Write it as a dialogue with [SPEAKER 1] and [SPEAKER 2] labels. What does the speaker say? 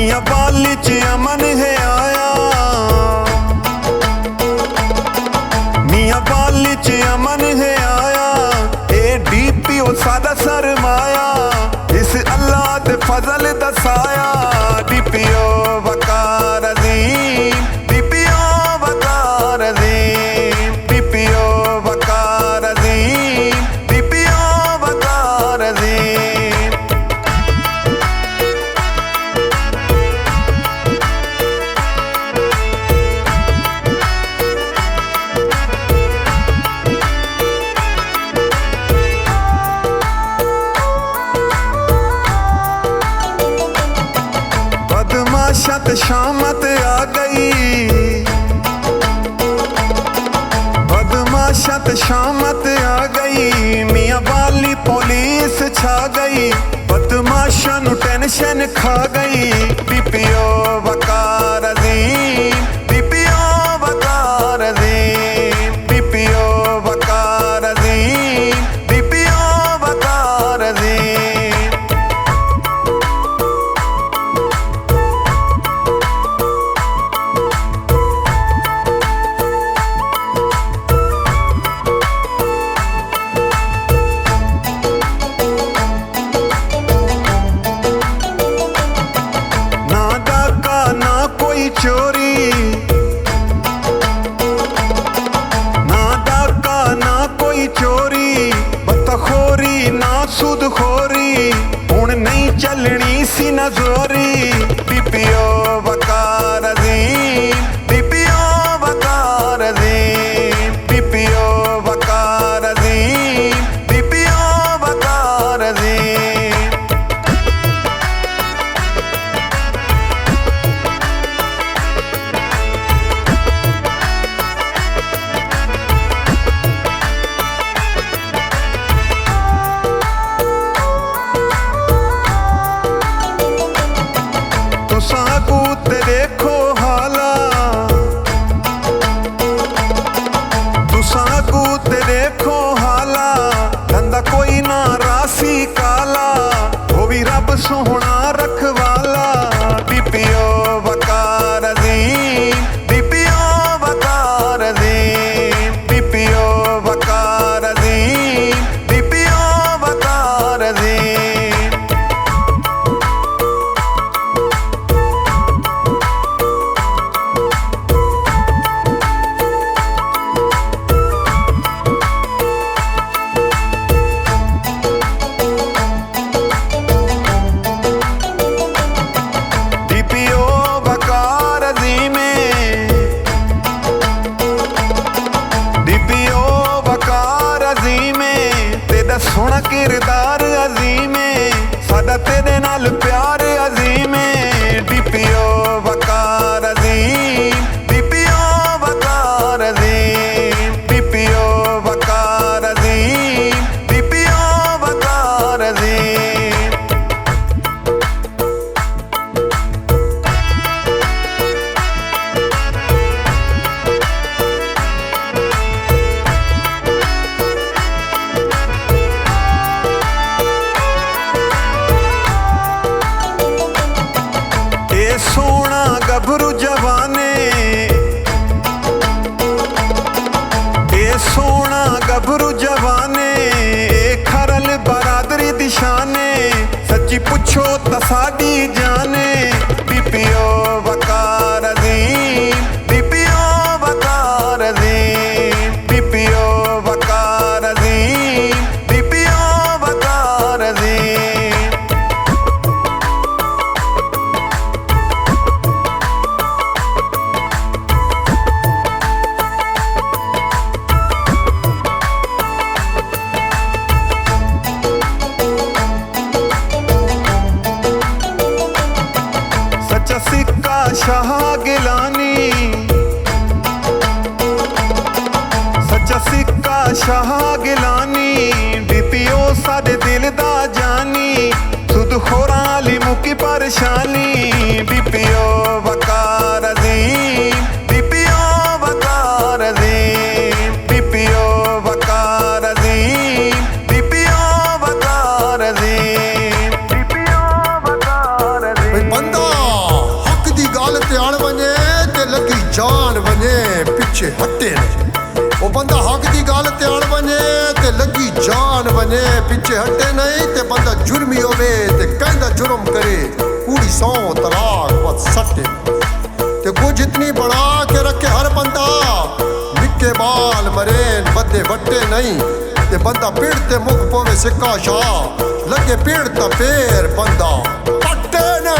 [SPEAKER 1] मियां वाली च अमन है आया, मियां वाली च अमन है आया। ADPO सादा सरमाया, इस अल्लाह दे फजल दसाया। DPO वकार अजीम, DPO वकार अजीम, DPO वकार अजीम, DPO वकार अजीम। बदमाशत शामत आ गई, बदमाशत शामत आ गई। मियां वाली पुलिस छा गई, बदमाशां नू टेंशन खा गई। DPO वकार अजीम, DPO वकार अजीम, DPO वकार अजीम, DPO वकार अजीम। चोरी ना डाका ना कोई चोरी, बतखोरी ना सुदखोरी, हुण नहीं चलनी सी ना जोरी। DPO वकार अजीम, DPO वकार अजीम, DPO वकार अजीम, DPO वकार अजीम। देखो हाला, तुसा कूत देखो हाला, धंधा कोई ना रासी काला, वो भी रब सोहना रखवाला। DPO वकार अजीम, DPO वकार अजीम, DPO वकार अजीम, DPO वकार अजीम। सोना किरदार अजीमे, सादा तेरे नाल प्यार अजीमे। DPO वकार अजीम, DPO वकार अजीम, DPO वकार अजीम, DPO वकार अजीम। सोना गभरू जवाने, ए सोना गभरू जवाने, खरल बरादरी दिशाने, सच्ची पुछो तो साडी जाने। DPO वकार अजीम, DPO वकार अजीम, DPO वकार अजीम, DPO वकार अजीम। सिक्का शाह गिलानी, सच्चा सिक्का शाह गिलानी, DPO साडे दिल दा जानी, सुध खोरां ली मुकी परेशानी। DPO वकार अजीम, DPO वकार अजीम, DPO वकार अजीम, DPO वकार अजीम, DPO वकार अजीम।
[SPEAKER 2] बंदा ਜਾਨ ਬਣੇ ਪਿੱਛੇ ਹਟੇ ਨਹੀਂ ਤੇ ਬੰਦਾ ਜੁਰਮੀ ਹੋਵੇ ਤੇ ਕਹਿੰਦਾ ਜੁਰਮ ਕਰੇ ਕੂੜੀ ਸੌ ਤਲਾਕ ਬਤ ਸੱਟੇ ਤੇ ਕੁਝ ਇਤਨੀ ਬਣਾ ਕੇ ਰੱਖੇ ਹਰ ਬੰਦਾ ਨਿੱਕੇ ਬਾਲ ਮਰੇਨ ਬੱਦੇ ਵੱਟੇ ਨਹੀਂ ਤੇ ਬੰਦਾ ਪੀੜ ਤੇ ਮੁੱਖ ਪਵੇ ਸਿੱਕਾ ਸ਼ਾਹ ਲੱਗੇ ਪੀੜ ਤਾਂ ਫੇਰ ਬੰਦਾ ਪੱਟੇ ਨੇ